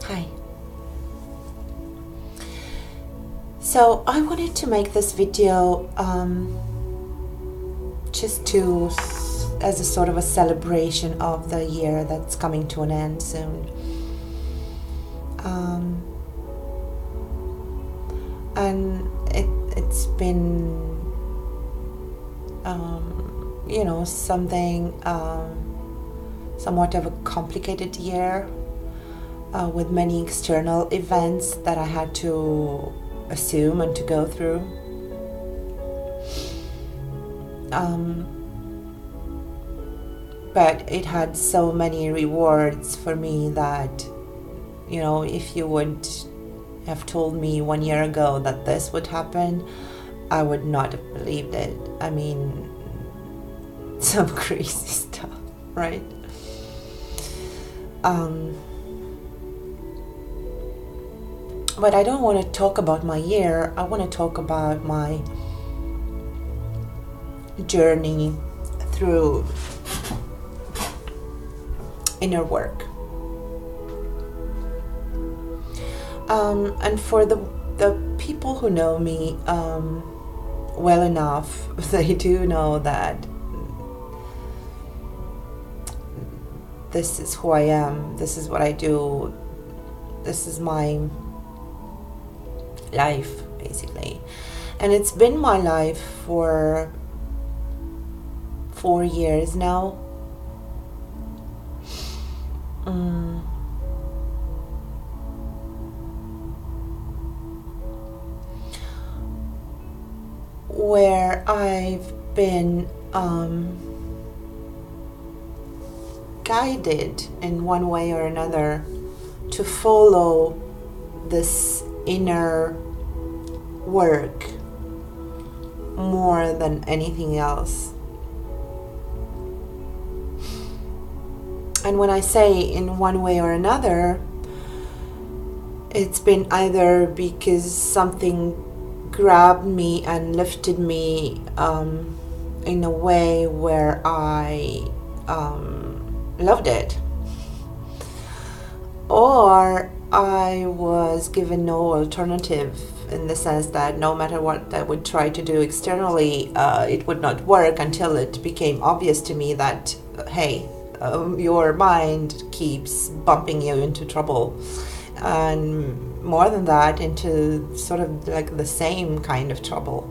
Hi. So I wanted to make this video just as a sort of a celebration of the year that's coming to an end soon. And it's been something somewhat of a complicated year with many external events that I had to assume and to go through. But it had so many rewards for me that, if you would have told me 1 year ago that this would happen, I would not have believed it. I mean, some crazy stuff, right? But I don't want to talk about my year. I want to talk about my journey through inner work. And for the people who know me well enough, they do know that this is who I am. This is what I do. This is my life, basically. And it's been my life for 4 years now. Where I've been guided in one way or another to follow this inner work more than anything else. And when I say in one way or another, it's been either because something grabbed me and lifted me in a way where I loved it, or I was given no alternative, in the sense that no matter what I would try to do externally, it would not work until it became obvious to me that, hey, your mind keeps bumping you into trouble. And more than that, into sort of like the same kind of trouble.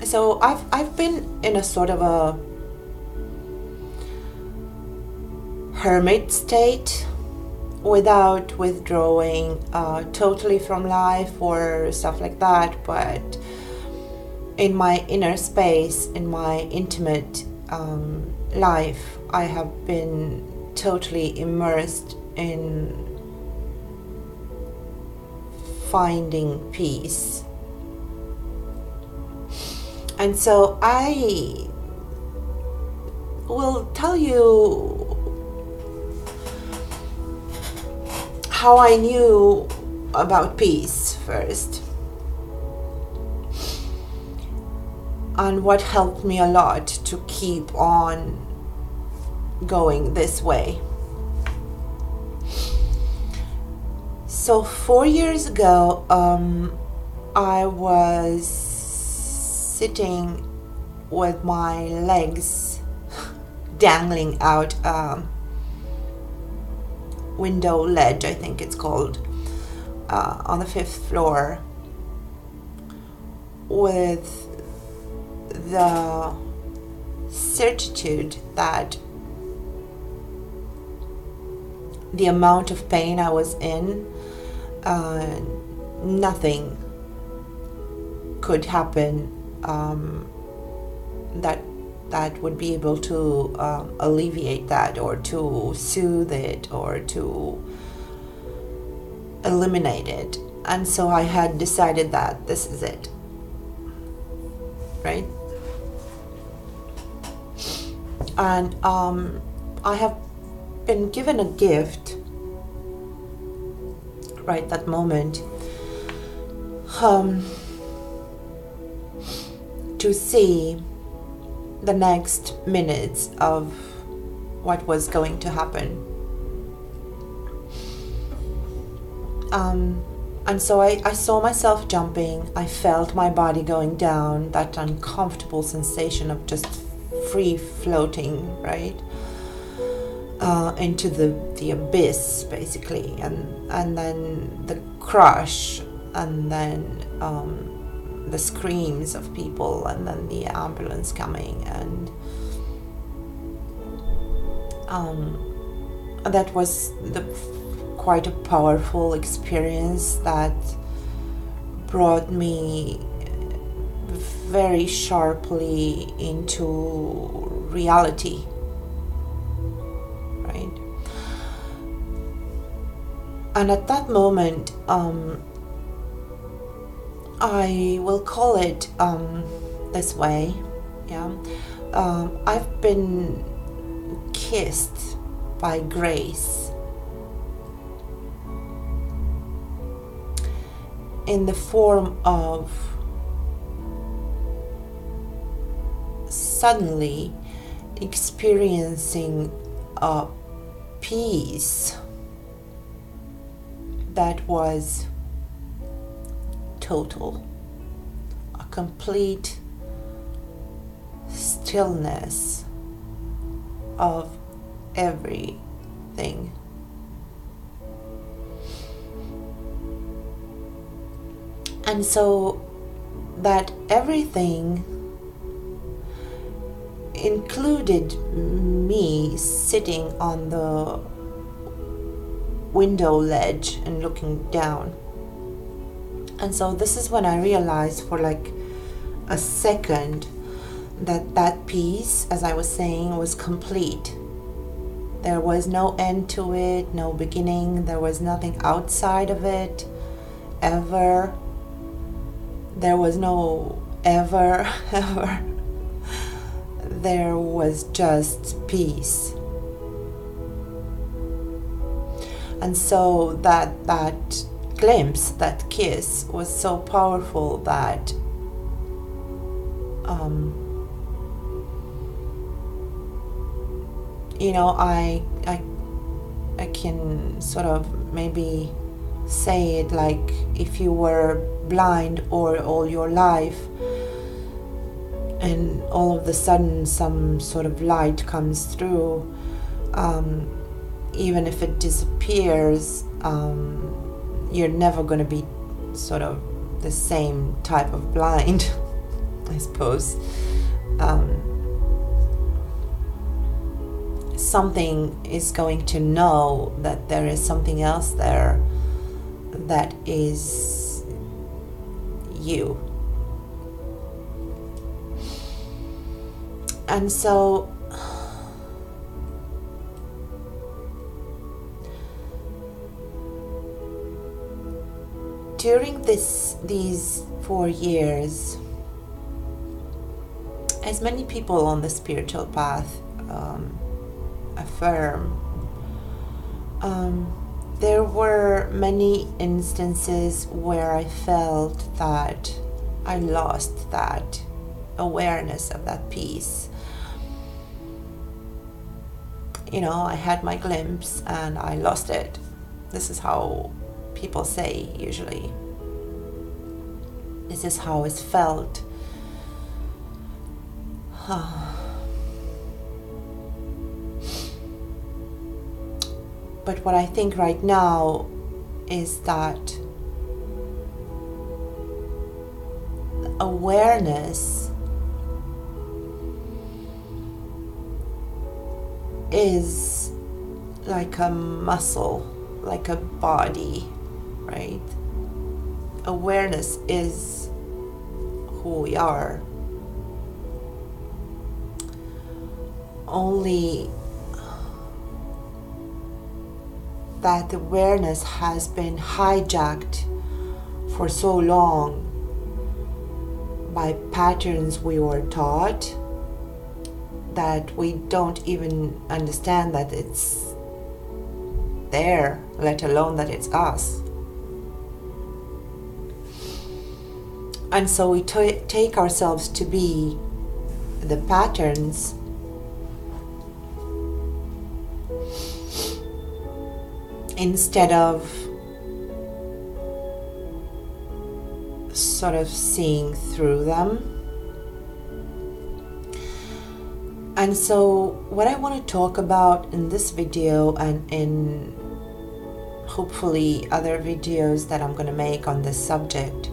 So I've been in a sort of a hermit state, without withdrawing totally from life or stuff like that, but in my inner space, in my intimate life, I have been totally immersed in finding peace. And so I will tell you how I knew about peace first, and what helped me a lot to keep on going this way. So 4 years ago, I was sitting with my legs dangling out window ledge, I think it's called, on the 5th floor, with the certitude that the amount of pain I was in, nothing could happen that would be able to alleviate that, or to soothe it, or to eliminate it. And so I had decided that this is it, right? And I have been given a gift right that moment, to see the next minutes of what was going to happen. And so I saw myself jumping. I felt my body going down, that uncomfortable sensation of just free floating, right? Into the abyss, basically. And then the crush, and then the screams of people, and then the ambulance coming. And that was quite a powerful experience that brought me very sharply into reality, right? And at that moment, I will call it this way, yeah. I've been kissed by grace, in the form of suddenly experiencing a peace that was total, a complete stillness of everything. And so that everything included me sitting on the window ledge and looking down. And so this is when I realized for like a second that piece, as I was saying, was complete. There was no end to it, no beginning. There was nothing outside of it, ever. There was no ever. There was just peace. And so that glimpse, that kiss, was so powerful that I can sort of maybe say it like if you were blind or all your life, and all of a sudden some sort of light comes through, even if it disappears, you're never going to be sort of the same type of blind, I suppose. Something is going to know that there is something else there that is you. And so during these 4 years, as many people on the spiritual path affirm, there were many instances where I felt that I lost that awareness of that peace. I had my glimpse and I lost it. This is how people say usually. This is how it's felt. But what I think right now is that awareness is like a muscle, like a body, right? Awareness is who we are. Only that awareness has been hijacked for so long by patterns we were taught that we don't even understand that it's there, let alone that it's us. And so we take ourselves to be the patterns instead of sort of seeing through them. And so what I want to talk about in this video and in hopefully other videos that I'm going to make on this subject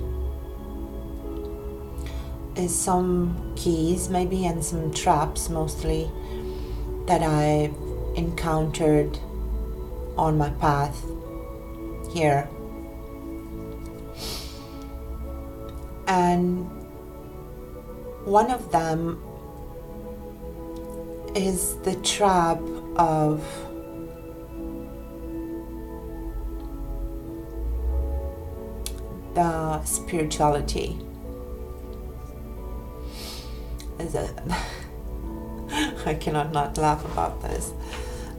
is some keys maybe and some traps mostly that I've encountered on my path here. And one of them is the trap of the spirituality. I cannot not laugh about this.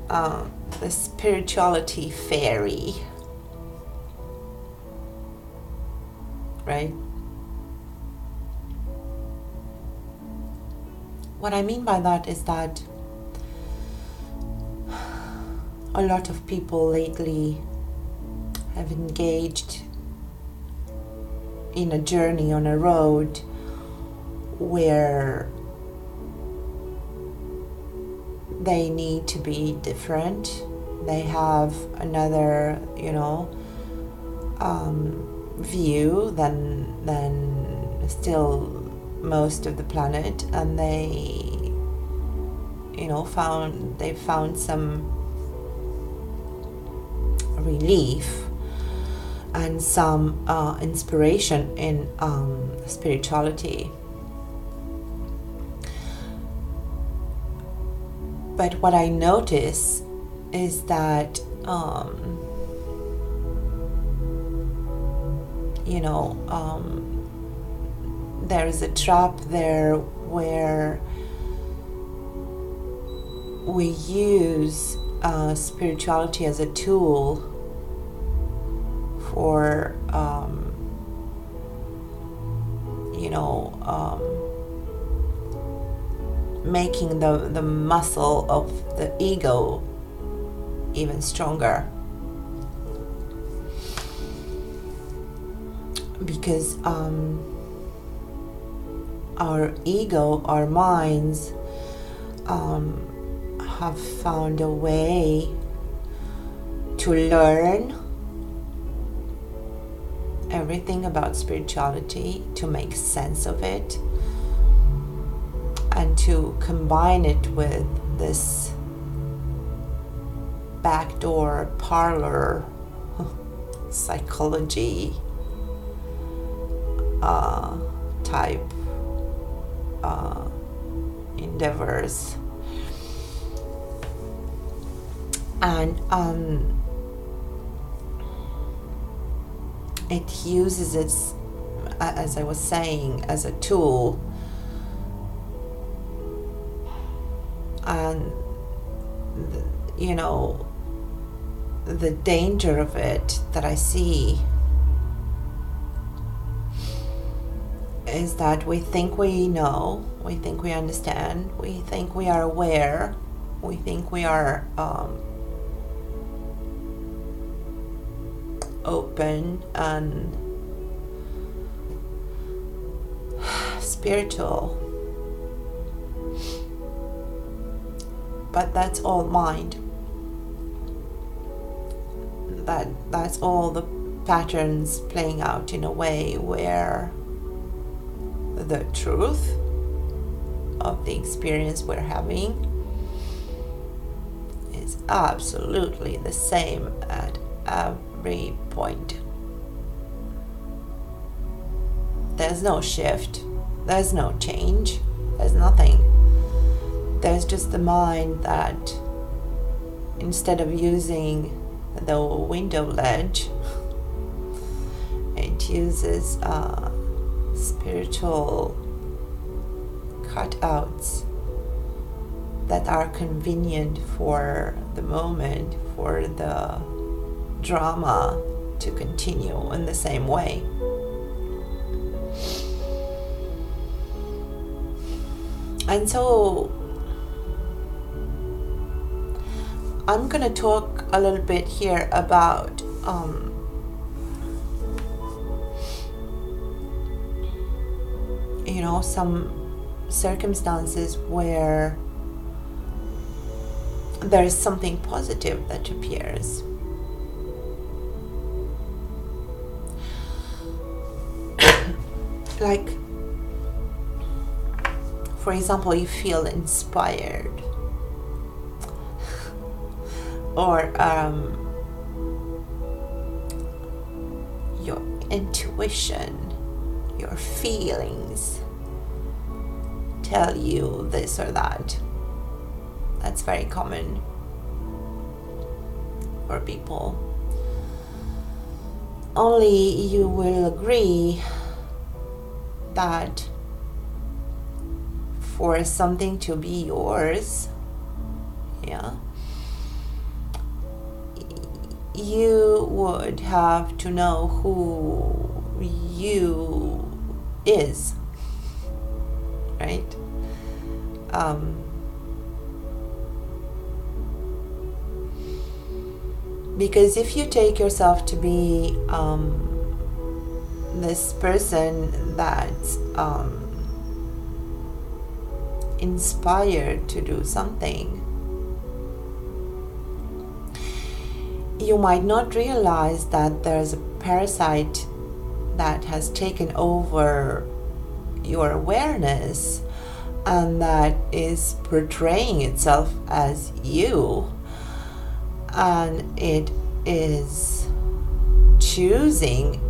The spirituality fairy, right? What I mean by that is that a lot of people lately have engaged in a journey on a road where they need to be different. They have another, view than still most of the planet, and they found some relief and some inspiration in spirituality. But what I notice is that there is a trap there where we use spirituality as a tool for making the muscle of the ego even stronger, because our ego, our minds have found a way to learn everything about spirituality, to make sense of it, and to combine it with this backdoor parlor psychology type endeavors. And it uses it, as I was saying, as a tool. And the danger of it that I see is that we think we know, we think we understand, we think we are aware, we think we are open and spiritual, but that's all mind. That's all the patterns playing out in a way where the truth of the experience we're having is absolutely the same at every point. There's no shift, there's no change, there's nothing. There's just the mind that, instead of using the window ledge, it uses spiritual cutouts that are convenient for the moment, for the drama to continue in the same way. And so I'm gonna talk a little bit here about some circumstances where there is something positive that appears. Like, for example, you feel inspired, or your intuition, your feelings tell you this or that. That's very common for people. Only you will agree that for something to be yours, you would have to know who you is, right? Because if you take yourself to be this person that's inspired to do something, you might not realize that there's a parasite that has taken over your awareness and that is portraying itself as you, and it is choosing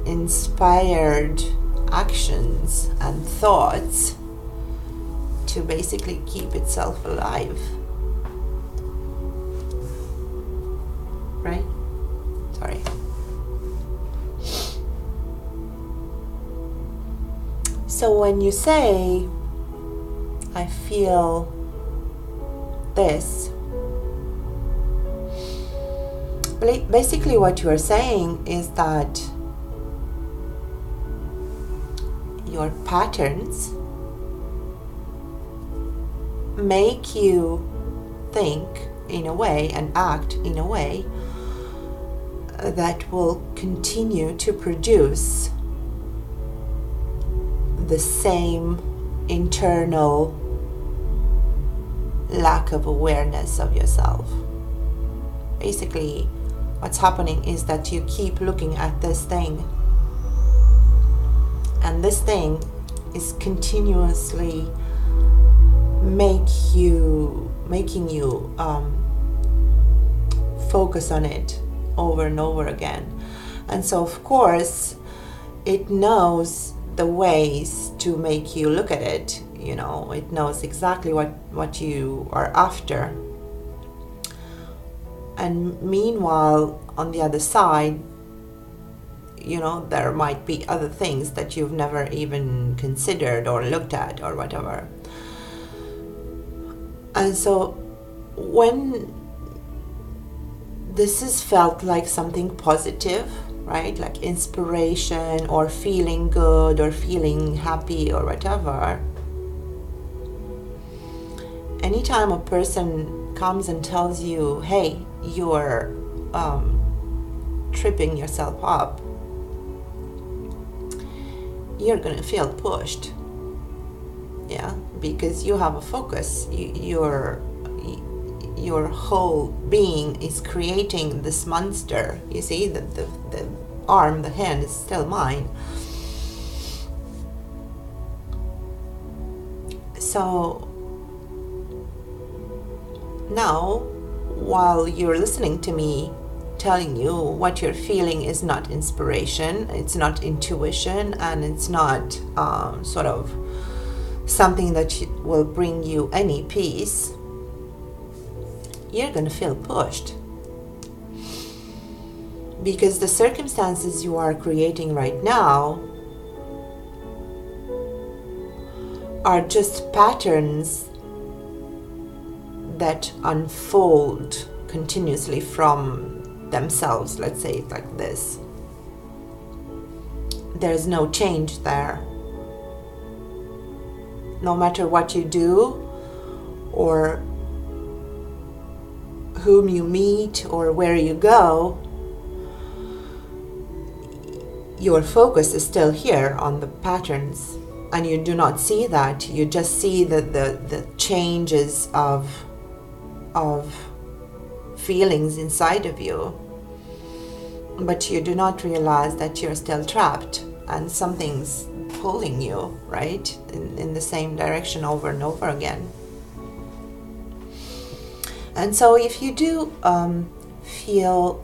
inspired actions and thoughts to basically keep itself alive. Right? Sorry. So when you say, I feel this, basically what you are saying is that your patterns make you think in a way and act in a way that will continue to produce the same internal lack of awareness of yourself. Basically, what's happening is that you keep looking at this thing, and this thing is continuously making you focus on it over and over again. And so of course it knows the ways to make you look at it. It knows exactly what you are after. And meanwhile, on the other side, there might be other things that you've never even considered or looked at or whatever. And so when this is felt like something positive, right? Like inspiration or feeling good or feeling happy or whatever. Anytime a person comes and tells you, hey, you're tripping yourself up, you're gonna feel pushed. Yeah, because you have a focus. Your whole being is creating this monster. You see, the arm, the hand is still mine. So now, while you're listening to me telling you what you're feeling is not inspiration, it's not intuition, and it's not sort of something that will bring you any peace, you're going to feel pushed. Because the circumstances you are creating right now are just patterns that unfold continuously from themselves. Let's say it like this. There's no change there. no matter what you do or whom you meet or where you go, your focus is still here on the patterns, and you do not see that. You just see the changes of feelings inside of you, but you do not realize that you're still trapped and something's pulling you, right, in the same direction over and over again. And so if you do feel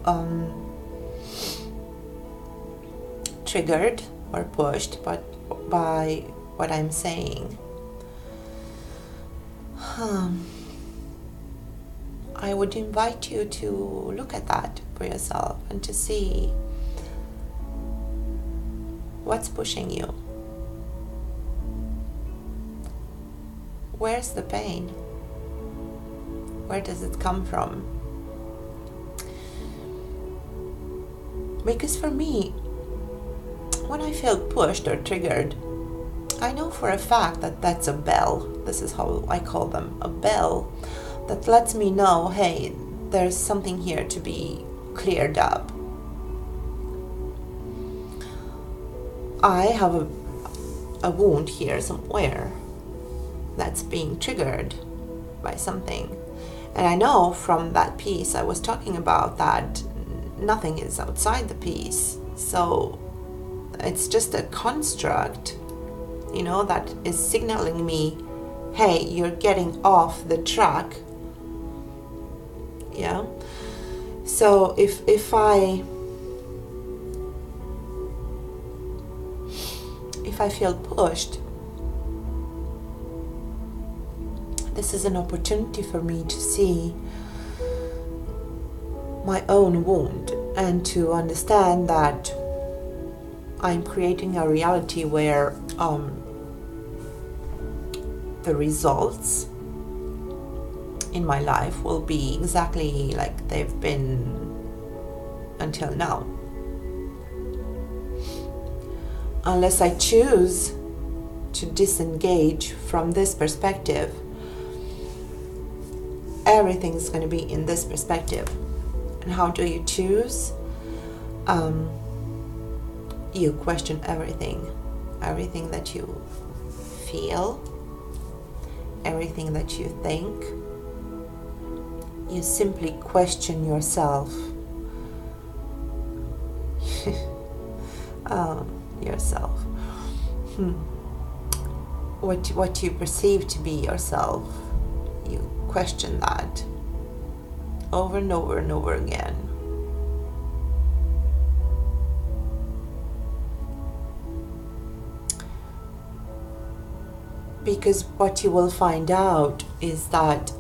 triggered or pushed by what I'm saying, I would invite you to look at that for yourself and to see what's pushing you. Where's the pain? Where does it come from? Because for me, when I feel pushed or triggered, I know for a fact that that's a bell. This is how I call them, a bell that lets me know, hey, there's something here to be cleared up. I have a wound here somewhere that's being triggered by something. And I know from that piece I was talking about that nothing is outside the piece. So it's just a construct, that is signaling me, hey, you're getting off the track. Yeah. So if I feel pushed, this is an opportunity for me to see my own wound and to understand that I'm creating a reality where the results in my life will be exactly like they've been until now. Unless I choose to disengage from this perspective, everything's going to be in this perspective. And how do you choose? You question everything that you feel, everything that you think. You simply question yourself. Yourself. What you perceive to be yourself, you question that over and over and over again. Because what you will find out is that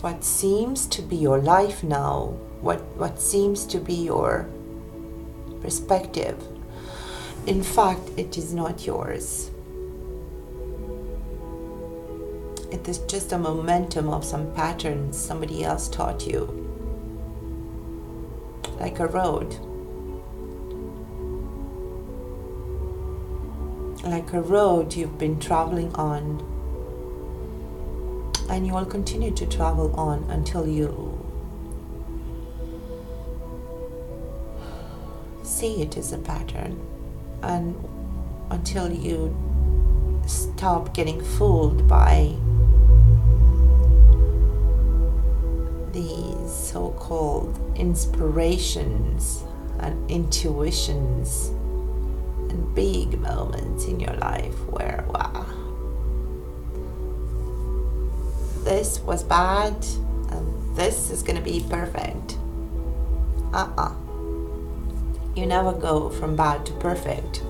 what seems to be your life now, what seems to be your perspective, in fact, it is not yours. It is just a momentum of some patterns somebody else taught you. Like a road. Like a road you've been traveling on, and you will continue to travel on until you see it as a pattern, and until you stop getting fooled by these so-called inspirations and intuitions and big moments in your life where, wow, this was bad and this is gonna be perfect. You never go from bad to perfect.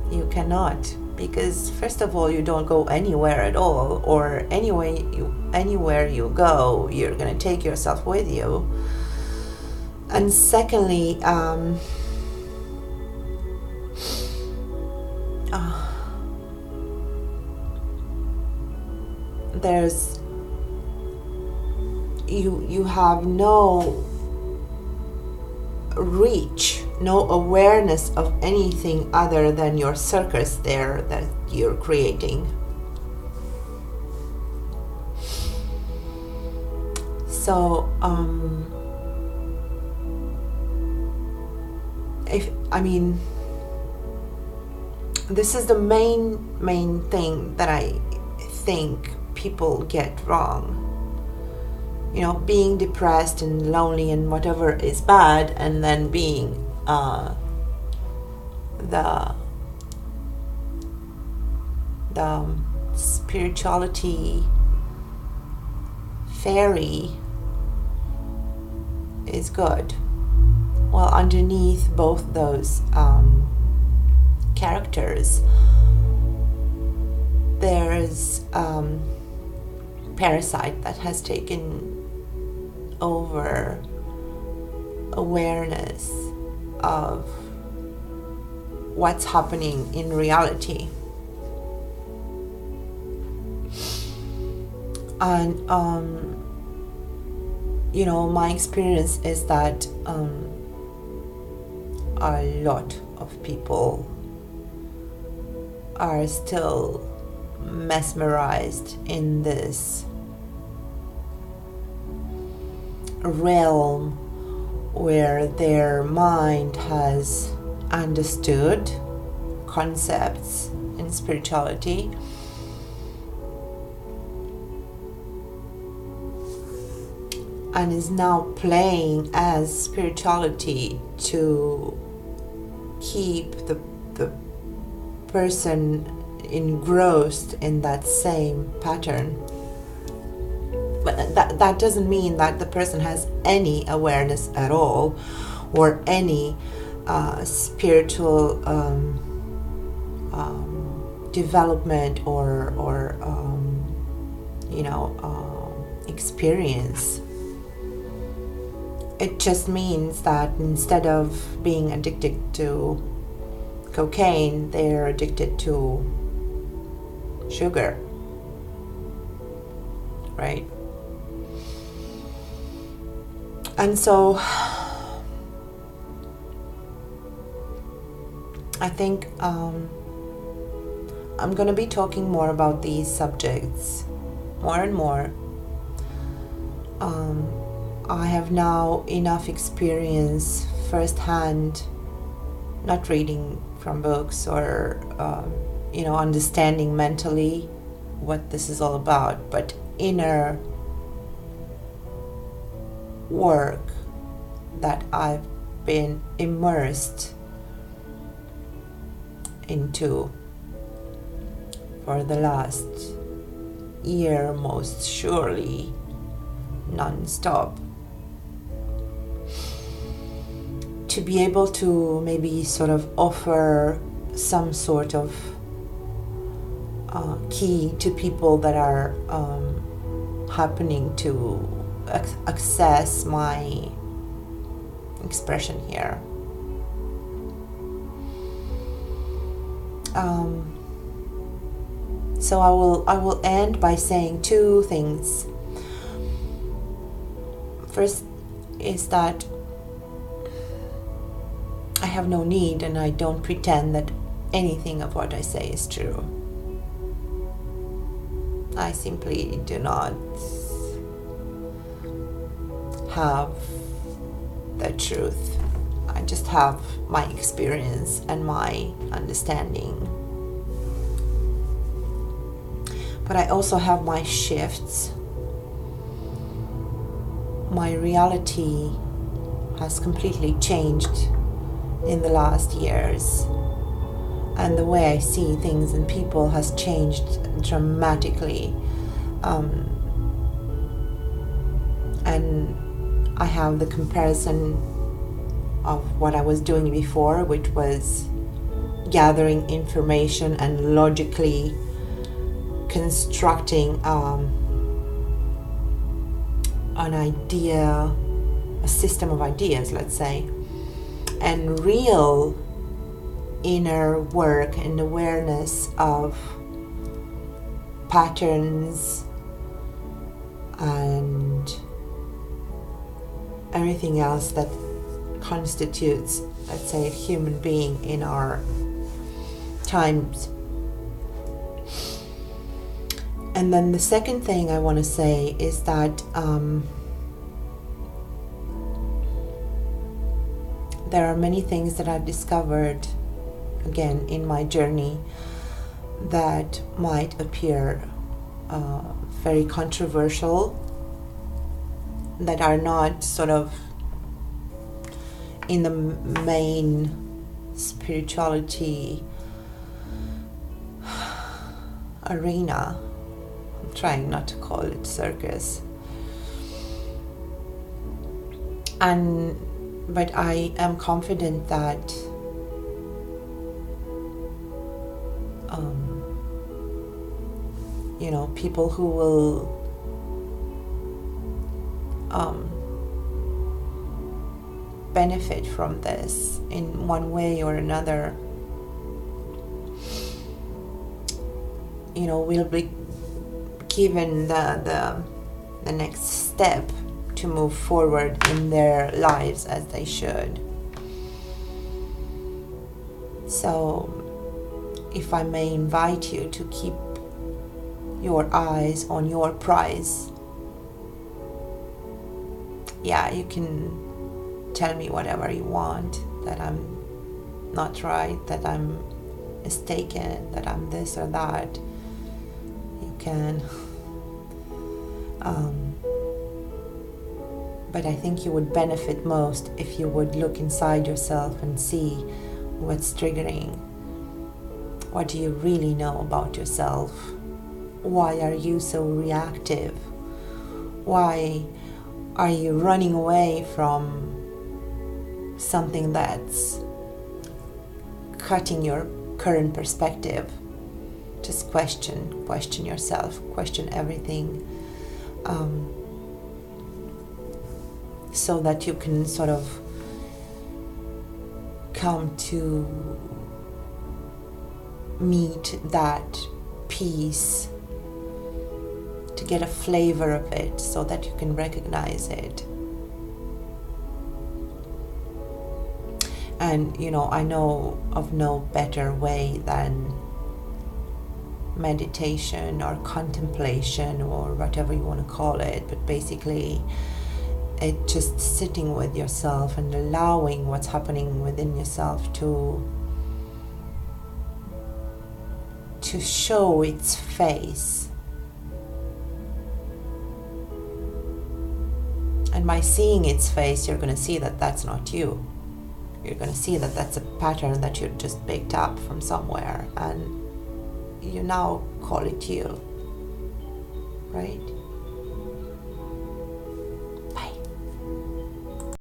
You cannot, because first of all, you don't go anywhere at all, or anywhere you go, you're gonna take yourself with you. And secondly, you have no reach, no awareness of anything other than your circus there that you're creating. So, this is the main thing that I think people get wrong. You know, being depressed and lonely and whatever is bad, and then being the spirituality fairy is good. Well, underneath both those characters, there's parasite that has taken over awareness of what's happening in reality. And my experience is that a lot of people are still mesmerized in this realm where their mind has understood concepts in spirituality and is now playing as spirituality to keep the person engrossed in that same pattern. But that doesn't mean that the person has any awareness at all, or any spiritual development or experience. It just means that instead of being addicted to cocaine, they're addicted to sugar, right? And so I think I'm going to be talking more about these subjects more and more. I have now enough experience firsthand, not reading from books or understanding mentally what this is all about, but inner work that I've been immersed into for the last year, most surely, non-stop. To be able to maybe sort of offer some sort of key to people that are happening to access my expression here. So I will end by saying two things. First is that I have no need, and I don't pretend that anything of what I say is true. I simply do not have the truth. I just have my experience and my understanding. But I also have my shifts. My reality has completely changed in the last years, and the way I see things and people has changed dramatically, and I have the comparison of what I was doing before, which was gathering information and logically constructing an idea, a system of ideas, let's say. And real inner work and awareness of patterns and everything else that constitutes, let's say, a human being in our times. And then the second thing I want to say is that there are many things that I've discovered, again, in my journey that might appear very controversial, that are not sort of in the main spirituality arena. I'm trying not to call it circus. But I am confident that people who will benefit from this in one way or another, will be given the next step to move forward in their lives as they should. So, if I may invite you to keep your eyes on your prize. Yeah, you can tell me whatever you want, that I'm not right, that I'm mistaken, that I'm this or that. You can. But I think you would benefit most if you would look inside yourself and see what's triggering. What do you really know about yourself? Why are you so reactive? Why are you running away from something that's cutting your current perspective? Just question yourself, question everything, so that you can sort of come to meet that peace, to get a flavor of it so that you can recognize it. And I know of no better way than meditation or contemplation or whatever you want to call it, but basically it's just sitting with yourself and allowing what's happening within yourself to show its face. And by seeing its face, you're going to see that that's not you. You're going to see that that's a pattern that you just picked up from somewhere, and you now call it you, right?